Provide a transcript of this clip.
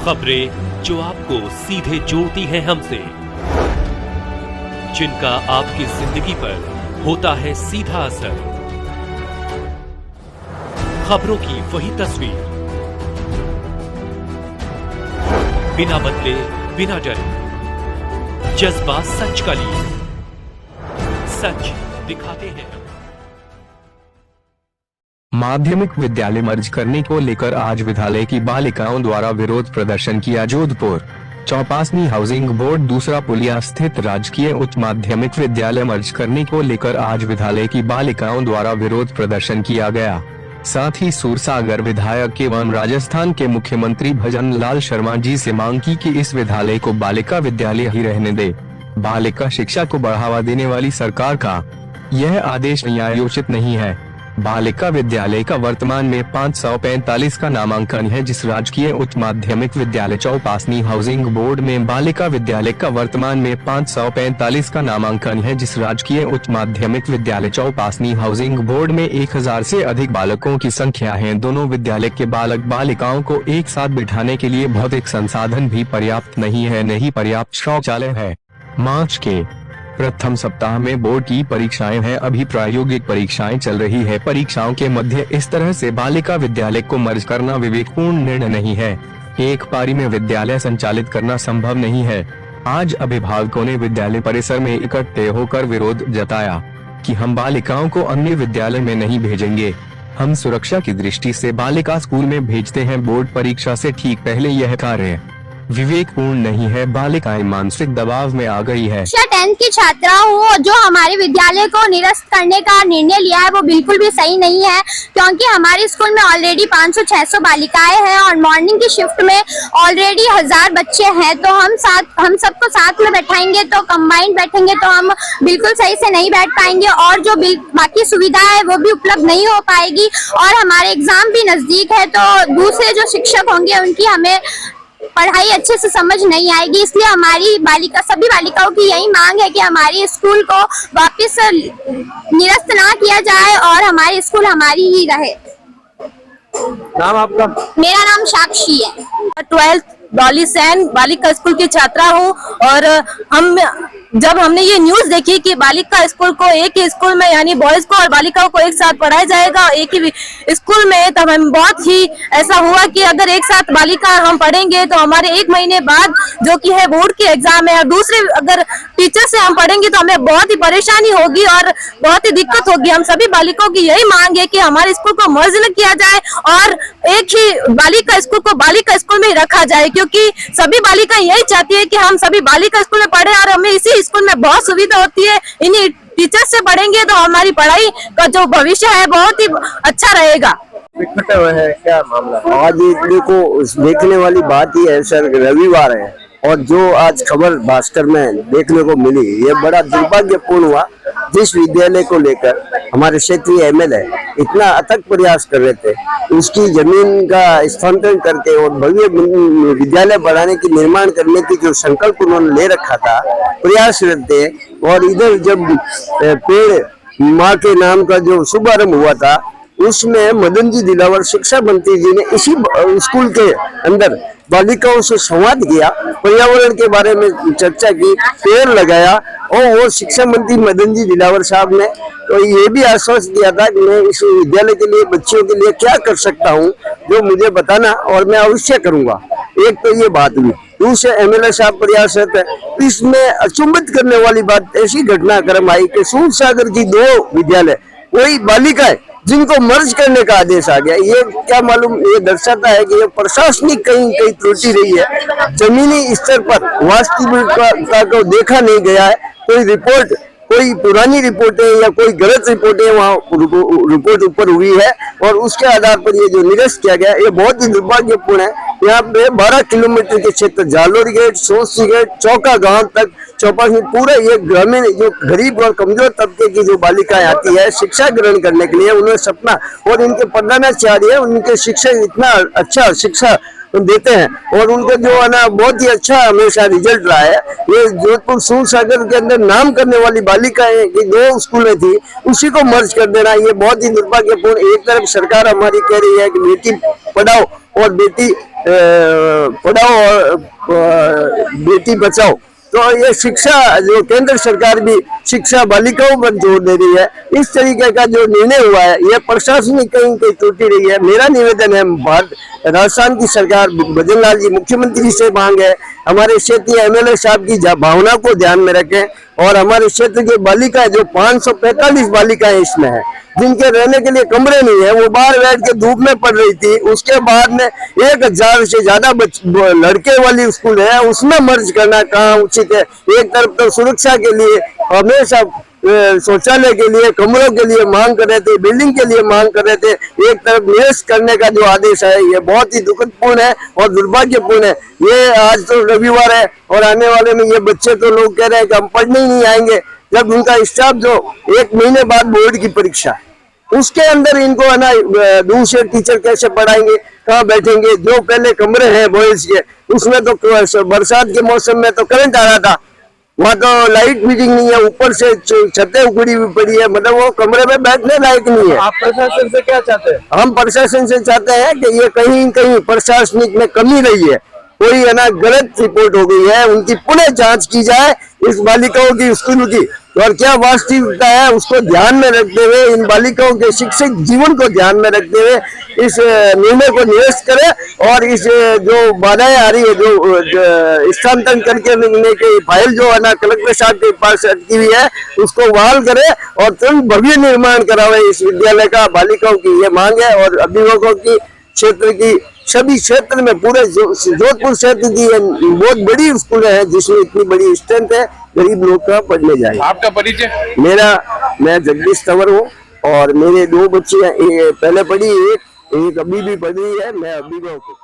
खबरें जो आपको सीधे जोड़ती हैं हमसे, जिनका आपकी जिंदगी पर होता है सीधा असर। खबरों की वही तस्वीर, बिना बदले बिना डरे, जज्बा सच का लिए, सच दिखाते हैं। माध्यमिक विद्यालय मर्ज करने को लेकर आज विद्यालय की बालिकाओं द्वारा विरोध प्रदर्शन किया। जोधपुर चौपासनी हाउसिंग बोर्ड दूसरा पुलिया स्थित राजकीय उच्च माध्यमिक विद्यालय मर्ज करने को लेकर आज विद्यालय की बालिकाओं द्वारा विरोध प्रदर्शन किया गया। साथ ही सूरसागर विधायक एवं राजस्थान के मुख्यमंत्री भजन लाल शर्मा जी से मांग की कि इस विद्यालय को बालिका विद्यालय ही रहने दे। बालिका शिक्षा को बढ़ावा देने वाली सरकार का यह आदेश न्यायोचित नहीं है। बालिका विद्यालय का वर्तमान में 545 का नामांकन है, जिस राजकीय उच्च माध्यमिक विद्यालय चौपासनी हाउसिंग बोर्ड में बालिका विद्यालय का वर्तमान में 545 का नामांकन है, जिस राजकीय उच्च माध्यमिक विद्यालय चौपासनी हाउसिंग बोर्ड में 1000 से अधिक बालकों की संख्या है। दोनों विद्यालय के बालक बालिकाओं को एक साथ बिठाने के लिए भौतिक संसाधन भी पर्याप्त नहीं है, नहीं पर्याप्त शौचालय है। मार्च के प्रथम सप्ताह में बोर्ड की परीक्षाएं हैं, अभी प्रायोगिक परीक्षाएं चल रही है। परीक्षाओं के मध्य इस तरह से बालिका विद्यालय को मर्ज करना विवेकपूर्ण निर्णय नहीं है। एक पारी में विद्यालय संचालित करना संभव नहीं है। आज अभिभावकों ने विद्यालय परिसर में इकट्ठे होकर विरोध जताया कि हम बालिकाओं को अन्य विद्यालय में नहीं भेजेंगे, हम सुरक्षा की दृष्टि से बालिका स्कूल में भेजते हैं। बोर्ड परीक्षा से ठीक पहले यह कार्य विवेकपूर्ण नहीं है। बालिकाएं मानसिक दबाव में आ गई है। 10th की छात्रा हूँ, जो हमारे विद्यालय को निरस्त करने का निर्णय लिया है वो बिल्कुल भी सही नहीं है, क्योंकि हमारे स्कूल में ऑलरेडी 500-600 बालिकाएं हैं और मॉर्निंग की शिफ्ट में ऑलरेडी 1000 बच्चे हैं। तो हम सबको साथ में बैठाएंगे तो कंबाइंड बैठेंगे तो हम बिल्कुल सही से नहीं बैठ पाएंगे और जो बाकी सुविधा है वो भी उपलब्ध नहीं हो पाएगी। और हमारे एग्जाम भी नजदीक है, तो दूसरे जो शिक्षक होंगे उनकी हमें पढ़ाई अच्छे से समझ नहीं आएगी। इसलिए हमारी सभी बालिकाओं की यही मांग है कि हमारी स्कूल को वापस निरस्त ना किया जाए और हमारी स्कूल हमारी ही रहे। नाम आपका? मेरा नाम साक्षी है। 12th डॉली सैन बालिका स्कूल की छात्रा हूँ और जब हमने ये न्यूज देखी कि बालिका स्कूल को एक ही स्कूल में यानी बॉयज को और बालिकाओं को एक साथ पढ़ाया जाएगा एक ही स्कूल में, तब हम बहुत ही ऐसा हुआ कि अगर एक साथ बालिका हम पढ़ेंगे तो हमारे 1 महीने बाद जो कि है बोर्ड की एग्जाम है और दूसरे अगर टीचर से हम पढ़ेंगे तो हमें बहुत ही परेशानी होगी और बहुत ही दिक्कत होगी। हम सभी बालिकाओं की यही मांग है कि हमारे स्कूल को मर्ज न किया जाए और एक ही बालिका स्कूल को बालिका स्कूल में ही रखा जाए, क्योंकि सभी बालिका यही चाहती है कि हम सभी बालिका स्कूल में पढ़े और हमें इसी स्कूल में बहुत सुविधा होती है। इन्हीं टीचर से पढ़ेंगे तो हमारी पढ़ाई का जो भविष्य है बहुत ही अच्छा रहेगा। इकट्ठा हुए हैं, क्या मामला? आज देखो, देखने वाली बात ही है सर, रविवार है और जो आज खबर भास्कर में देखने को मिली, ये बड़ा दुर्भाग्यपूर्ण हुआ। जिस विद्यालय को लेकर हमारे क्षेत्रीय एमएलए इतना अथक प्रयास कर रहे थे, उसकी जमीन का स्थानांतरण करके और भव्य विद्यालय बनाने की निर्माण करने की जो संकल्प उन्होंने ले रखा था, प्रयासरत थे। और इधर जब पेड़ माँ के नाम का जो शुभारंभ हुआ था, उसमें मदन जी दिलावर शिक्षा मंत्री जी ने इसी स्कूल के अंदर बालिकाओं से संवाद किया, पर्यावरण के बारे में चर्चा की, पेड़ लगाया और वो शिक्षा मंत्री मदन जी दिलावर साहब ने तो ये भी आश्वस्त किया था कि मैं इस विद्यालय के लिए बच्चियों के लिए क्या कर सकता हूँ, जो मुझे बताना और मैं अवश्य करूंगा। एक तो ये बात हुई। दूसरे एमएलए साहब प्रयासरत है। इसमें अचंभित करने वाली बात ऐसी घटनाक्रम आई कि सूरसागर की 2 विद्यालय कोई बालिकाएं जिनको मर्ज करने का आदेश आ गया। ये क्या मालूम, ये दर्शाता है कि ये प्रशासनिक कहीं त्रुटि रही है। जमीनी स्तर पर वास्तविकता को देखा नहीं गया है। कोई रिपोर्ट, कोई पुरानी रिपोर्टें या कोई गलत रिपोर्टें वहाँ रिपोर्ट ऊपर हुई है और उसके आधार पर ये जो निरस्त किया गया, ये बहुत ही दुर्भाग्यपूर्ण है। यहाँ पे 12 किलोमीटर के क्षेत्र जालोर गेट, सोसी गेट, चौका गांव तक चौपासी पूरा ये ग्रामीण जो गरीब और कमजोर तबके की जो बालिकाएं आती है शिक्षा ग्रहण करने के लिए, उन्हें सपना और इनके प्रधानाचार्य उनके शिक्षक इतना अच्छा शिक्षा देते हैं और उनको जो है ना बहुत ही अच्छा हमेशा रिजल्ट रहा है। ये जोधपुर सूरसागर के अंदर नाम करने वाली बालिकाएं की 2 स्कूलें थी, उसी को मर्ज कर देना ये बहुत ही दुर्भाग्यपूर्ण। एक तरफ सरकार हमारी कह रही है कि बेटी पढ़ाओ और बेटी पढ़ाओ और बेटी बचाओ, तो ये शिक्षा जो केंद्र सरकार भी शिक्षा बालिकाओं पर जोर दे रही है, इस तरीके का जो निर्णय हुआ है ये प्रशासनिक कहीं कहीं त्रुटि रही है। मेरा निवेदन है राजस्थान की सरकार भजनलाल जी मुख्यमंत्री से मांग है हमारे क्षेत्रीय एमएलए साहब की भावना को ध्यान में रखें और हमारे क्षेत्र के बालिकाएं जो 545 बालिकाएं इसमें है जिनके रहने के लिए कमरे नहीं है, वो बाहर बैठ के धूप में पढ़ रही थी। उसके बाद में 1000 से ज्यादा लड़के वाली स्कूल है, उसमें मर्ज करना कहाँ उचित है। एक तरफ तो सुरक्षा के लिए हमेशा शौचालय के लिए कमरों के लिए मांग कर रहे थे, बिल्डिंग के लिए मांग कर रहे थे, एक तरफ निरस्त करने का जो आदेश है ये बहुत ही दुखदपूर्ण है और दुर्भाग्यपूर्ण है। ये आज तो रविवार है और आने वाले में ये बच्चे तो लोग कह रहे हैं कि हम पढ़ने ही नहीं आएंगे, जब उनका स्टाफ जो 1 महीने बाद बोर्ड की परीक्षा उसके अंदर इनको है ना दूसरे टीचर कैसे पढ़ाएंगे, कहाँ बैठेंगे। जो पहले कमरे हैं बॉयज के उसमें तो बरसात के मौसम में तो करंट आ रहा था, वहाँ तो लाइट फिटिंग नहीं है, ऊपर से छतें उखड़ी हुई पड़ी है, मतलब वो कमरे में बैठने लायक नहीं है। आप प्रशासन से क्या चाहते हैं? हम प्रशासन से चाहते हैं कि ये कहीं कहीं प्रशासनिक में कमी रही है, कोई है ना गलत रिपोर्ट हो गई है, उनकी पुनः जांच की जाए इस बालिकाओं की स्कूल की और क्या वास्तविकता है उसको ध्यान में रखते हुए, इन बालिकाओं के शिक्षित जीवन को ध्यान में रखते हुए इस निर्णय को निरस्त करें और इस जो बाधाएं आ रही है, जो स्थानांतरण करके निर्णय की फाइल जो है ना कलेक्टर साहब के पास अटकी हुई है उसको बहाल करें और तुरंत भव्य निर्माण करावे इस विद्यालय का। बालिकाओं की ये मांग है और अभिभावकों की क्षेत्र की सभी क्षेत्र में पूरे जोधपुर क्षेत्र की बहुत बड़ी स्कूल है जिसमें इतनी बड़ी स्ट्रेंथ है, गरीब लोग का पढ़ने जाए। आपका परिचय? मैं जगदीश तंवर हूँ और मेरे 2 बच्चे हैं, पहले पढ़ी एक अभी भी पढ़ रही है, मैं अभिभावक हूँ।